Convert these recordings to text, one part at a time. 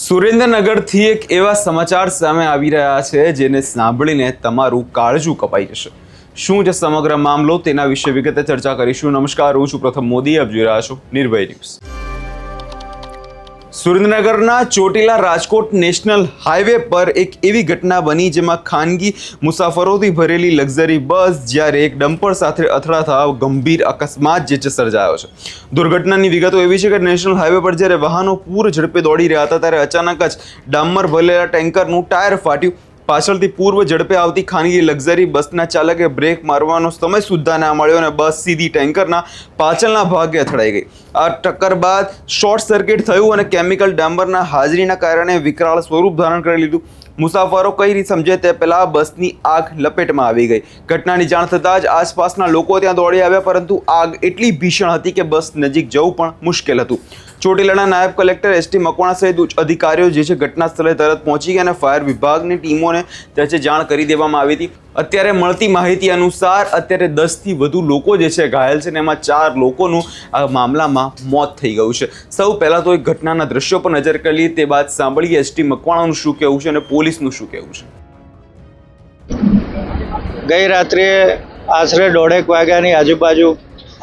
સુરેન્દ્રનગરથી એક એવા સમાચાર સામે આવી રહ્યા છે જેને સાંભળીને તમારું કાળજું કપાઈ જશે। શું છે સમગ્ર મામલો તેના વિશે વિગતે ચર્ચા કરીશું। નમસ્કાર, હું છું પ્રથમ મોદી, આપ જોઈ રહ્યા છો નિર્ભય ન્યૂઝ। સુરેન્દ્રનગરના ચોટીલા રાજકોટ નેશનલ હાઈવે પર એક એવી ઘટના બની જેમાં ખાનગી મુસાફરોથી ભરેલી લક્ઝરી બસ જ્યારે એક ડમ્પર સાથે અથડાતા ગંભીર અકસ્માત સર્જાયો છે। દુર્ઘટનાની વિગતો એવી છે કે નેશનલ હાઈવે પર જ્યારે વાહનો પૂર ઝડપે દોડી રહ્યા હતા ત્યારે અચાનક જ ડામર ભરેલા ટેન્કરનું ટાયર ફાટ્યું। પાછળથી પૂર્વ ઝડપે આવતી ખાનગી લક્ઝરી બસના ચાલકે બ્રેક મારવાનો સમય સુદ્ધા ના મળ્યો અને બસ સીધી ટેન્કરના પાછળના ભાગે અથડાઈ ગઈ। આ ટક્કર બાદ શોર્ટ સર્કિટ થયું અને કેમિકલ ડામરના હાજરીના કારણે વિકરાળ સ્વરૂપ ધારણ કરી લીધું। મુસાફરો કઈ રીતે સમજે તે પહેલા બસની આગ લપેટમાં આવી ગઈ। ઘટનાની જાણ થતાં જ આસપાસના લોકો ત્યાં દોડી આવ્યા, પરંતુ આગ એટલી ભીષણ હતી કે બસ નજીક જવું પણ મુશ્કેલ હતું। ચોટીલાના નાયબ કલેક્ટર એસટી મકવાણા સહિત ઉચ્ચ અધિકારીઓ ઘટના સ્થળે તરત પહોંચી ગયા અને ફાયર વિભાગની ટીમોને જાણ કરી દેવામાં આવી હતી। અત્યારે મળતી માહિતી અનુસાર અત્યારે 10થી વધુ લોકો ઘાયલ છે અને એમાં 4 લોકોનું આ મામલામાં મોત થઈ ગયું છે। સૌ પહેલાં તો એક ઘટનાના દ્રશ્યો પર નજર કરીએ, તે બાદ સાંભળીએ એસટી મકવાણાનું શું કહેવું છે અને પોલીસનું શું કહેવું છે। ગઈ રાત્રે આશરે 1:30 વાગ્યાની આજુબાજુ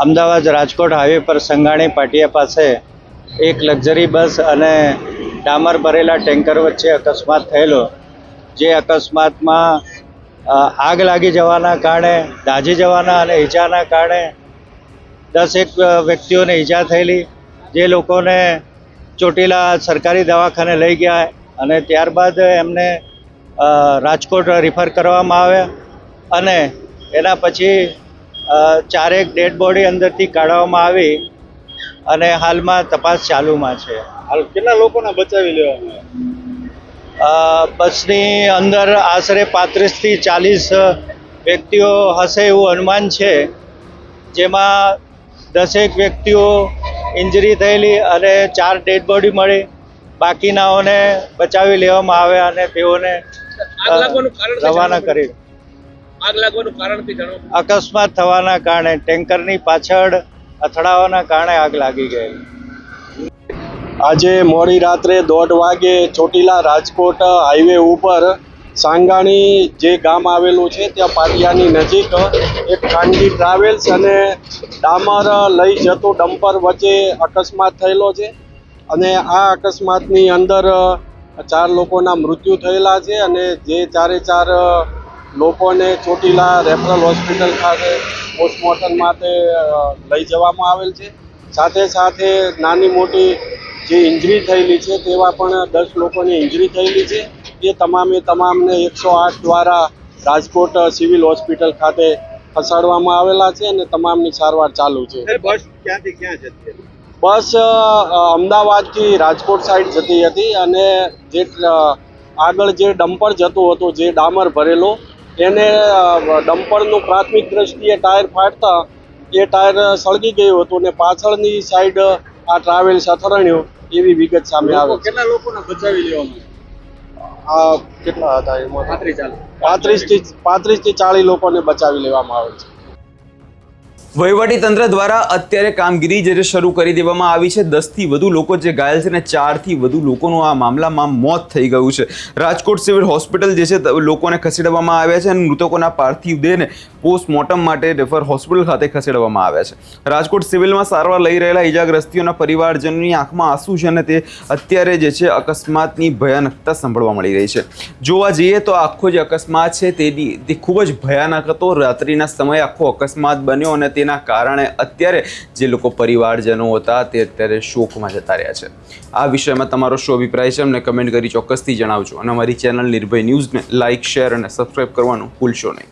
અમદાવાદ રાજકોટ હાઈવે પર સંઘાણી પાટિયા પાસે એક લક્ઝરી બસ અને ડામર ભરેલા ટેન્કર વચ્ચે અકસ્માત થયેલો, જે અકસ્માતમાં આગ લાગી જવાના કારણે, દાઝી જવાના અને ઈજાના કારણે 10 વ્યક્તિઓને ઈજા થયેલી, જે લોકોને ચોટીલા સરકારી દવાખાને લઈ ગયા અને ત્યારબાદ એમને રાજકોટ રિફર કરવામાં આવ્યા અને એના પછી 4 ડેડ બોડી અંદરથી કાઢવામાં આવી અને હાલમાં તપાસ ચાલુમાં છે। હાલ કેટલા લોકોને બચાવી લેવામાં? બસની અંદર આશરે 35 થી 40 વ્યક્તિઓ હશે એવું અનુમાન છે, જેમાં 10 વ્યક્તિઓ ઇન્જરી થયેલી અને 4 ડેડ બોડી મળી। બાકીનાઓને બચાવી લેવામાં આવ્યા અને તેઓને રવાના કરી। આગ લાગવાનું કારણ અકસ્માત થવાના કારણે ટેન્કરની પાછળ અથડાવાના કારણે આગ લાગી ગઈ। આજે મોડી રાત્રે 1:30 વાગે ચોટીલા રાજકોટ હાઈવે ઉપર સાંગાણી જે ગામ આવેલું છે ત્યાં પાટિયાની નજીક એક ખાનગી ટ્રાવેલ્સ અને ડામર લઈ જતો ડમ્પર વચ્ચે અકસ્માત થયેલો છે અને આ અકસ્માતની અંદર 4 લોકોના મૃત્યુ થયેલા છે અને જે 4 લોકોને ચોટીલા રેફરલ હોસ્પિટલ ખાતે પોસ્ટમોર્ટમ માટે લઈ જવામાં આવેલ છે। સાથે સાથે નાની મોટી જે ઇન્જરી થયેલી છે તેવા પણ 10 લોકોની ઇન્જરી થયેલી છે। એ તમામને 108 દ્વારા રાજકોટ સિવિલ હોસ્પિટલ ખાતે ખસેડવામાં આવેલા છે અને તમામની સારવાર ચાલુ છે। બસ ક્યાંથી ક્યાં જતી હતી? બસ અમદાવાદથી રાજકોટ સાઈડ જતી હતી અને જે આગળ જે ડમ્પર જતો હતો, જે ડામર ભરેલો, એને ડમ્પરનું પ્રાથમિક દ્રષ્ટિએ ટાયર ફાટતા એ ટાયર સળગી ગયું હતું અને પાછળની સાઈડ આ ટ્રાવેલ્સ અથડાણ્યો એવી વિગત સામે આવે છે। કેટલા લોકોને બચાવી લેવામાં? આ કેટલા હતા એમાં? 35 થી 40 લોકોને બચાવી લેવામાં આવે છે। વહીવટી તંત્ર દ્વારા અત્યારે કામગીરી શરૂ કરી દેવામાં આવી છે। 10થી વધુ લોકો ઘાયલ છે અને 4થી વધુ લોકોનું આ મામલામાં મોત થઈ ગયું છે। રાજકોટ સિવિલ હોસ્પિટલ લોકોને ખસેડવામાં આવ્યા છે અને મૃતકોના પાર્થિવ દેહને પોસ્ટમોર્ટમ માટે રેફર હોસ્પિટલ ખાતે ખસેડવામાં આવ્યા છે। રાજકોટ સિવિલમાં સારવાર લઈ રહેલા ઇજાગ્રસ્તીઓના પરિવારજનોની આંખમાં આંસુ છે અને તે અત્યારે અકસ્માતની ભયાનકતા સાંભળવા મળી રહી છે। જોવા જઈએ તો આખો જે અકસ્માત છે તે ખૂબ જ ભયાનક હતો। રાત્રિના સમયે આખો અકસ્માત બન્યો અને તેના કારણે અત્યારે જે લોકો પરિવારજનો હતા તે અત્યારે શોકમાં જતા રહ્યા છે। આ વિષયમાં તમારો શું અભિપ્રાય છે અમને કમેન્ટ કરી ચોક્કસથી જણાવજો અને અમારી ચેનલ નિર્ભય ન્યૂઝને લાઇક, શેર અને સબસ્ક્રાઇબ કરવાનું ભૂલશો નહીં।